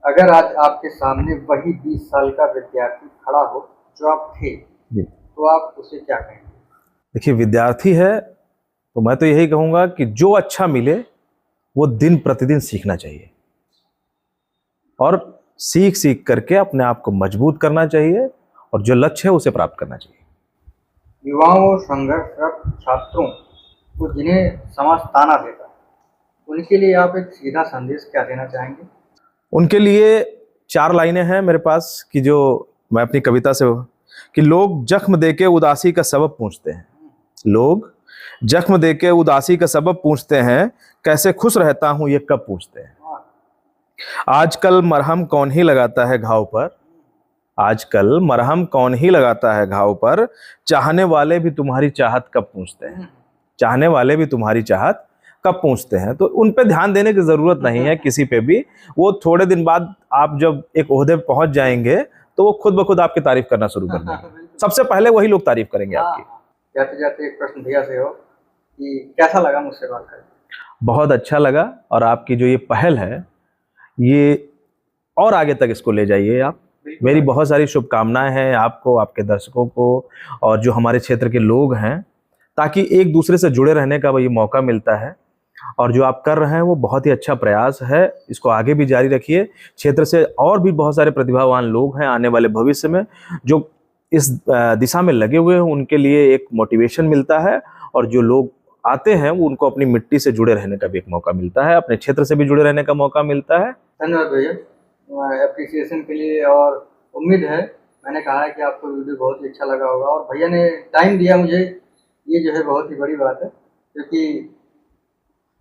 अगर आज आपके सामने वही 20 साल का विद्यार्थी खड़ा हो जो आप थे, तो आप उसे क्या कहेंगे? देखिए, विद्यार्थी है तो मैं तो यही कहूँगा कि जो अच्छा मिले वो दिन प्रतिदिन सीखना चाहिए, और सीख सीख करके अपने आप को मजबूत करना चाहिए, और जो लक्ष्य है उसे प्राप्त करना चाहिए। युवाओं और संघर्षरत छात्रों को जिन्हें समाज ताना देता है, उनके लिए आप एक सीधा संदेश क्या देना चाहेंगे? उनके लिए 4 लाइनें हैं मेरे पास कि जो मैं अपनी कविता से, कि लोग जख्म देके उदासी का सबब पूछते हैं, लोग जख्म देके उदासी का सबब पूछते हैं, कैसे खुश रहता हूं ये कब पूछते हैं। आजकल मरहम कौन ही लगाता है घाव पर, आजकल मरहम कौन ही लगाता है घाव पर, चाहने वाले भी तुम्हारी चाहत कब पूछते हैं, चाहने वाले भी तुम्हारी चाहत कब पूछते हैं। तो उन पे ध्यान देने की जरूरत नहीं है किसी पे भी, वो थोड़े दिन बाद आप जब एक ओहदे पे पहुंच जाएंगे तो वो खुद ब खुद आपकी तारीफ करना शुरू कर देंगे, सबसे पहले वही लोग तारीफ करेंगे आपकी। जाते जाते एक प्रश्न भैया से हो कि कैसा लगा मुझसे बात करके? बहुत अच्छा लगा, और आपकी जो ये पहल है ये और आगे तक इसको ले जाइए आप। मेरी बहुत सारी शुभकामनाएं हैं आपको, आपके दर्शकों को, और जो हमारे क्षेत्र के लोग हैं, ताकि एक दूसरे से जुड़े रहने का ये मौका मिलता है। और जो आप कर रहे हैं वो बहुत ही अच्छा प्रयास है, इसको आगे भी जारी रखिए। क्षेत्र से और भी बहुत सारे प्रतिभावान लोग हैं आने वाले भविष्य में जो इस दिशा में लगे हुए हैं, उनके लिए एक मोटिवेशन मिलता है, और जो लोग आते हैं वो उनको अपनी मिट्टी से जुड़े रहने का भी एक मौका मिलता है, अपने क्षेत्र से भी जुड़े रहने का मौका मिलता है। धन्यवाद भैया एप्रिसिएशन के लिए, और उम्मीद है मैंने कहा है कि आपको वीडियो बहुत ही अच्छा लगा होगा, और भैया ने टाइम दिया मुझे, ये जो है बहुत ही बड़ी बात है, क्योंकि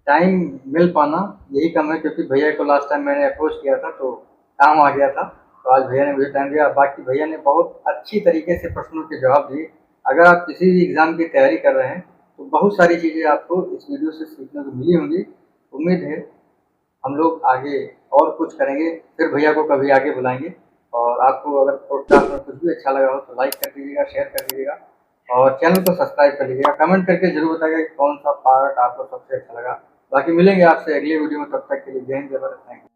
टाइम मिल पाना यही कम है, क्योंकि भैया को लास्ट टाइम मैंने अप्रोच किया था तो काम आ गया था, तो आज भैया ने मुझे टाइम दिया। बाकी भैया ने बहुत अच्छी तरीके से प्रश्नों के जवाब दिए। अगर आप किसी भी एग्ज़ाम की तैयारी कर रहे हैं तो बहुत सारी चीज़ें आपको इस वीडियो से सीखने को मिली होंगी। उम्मीद है हम लोग आगे और कुछ करेंगे, फिर भैया को कभी आगे बुलाएंगे। और आपको अगर पॉडकास्ट में कुछ भी अच्छा लगा हो तो लाइक कर दीजिएगा, शेयर कर दीजिएगा और चैनल को सब्सक्राइब कर लीजिएगा। कमेंट करके जरूर बताइएगा कि कौन सा पार्ट आपको सबसे अच्छा लगा। बाकी मिलेंगे आपसे अगले वीडियो में, तब तक के लिए जय हिंद, जय भारत, थैंक यू।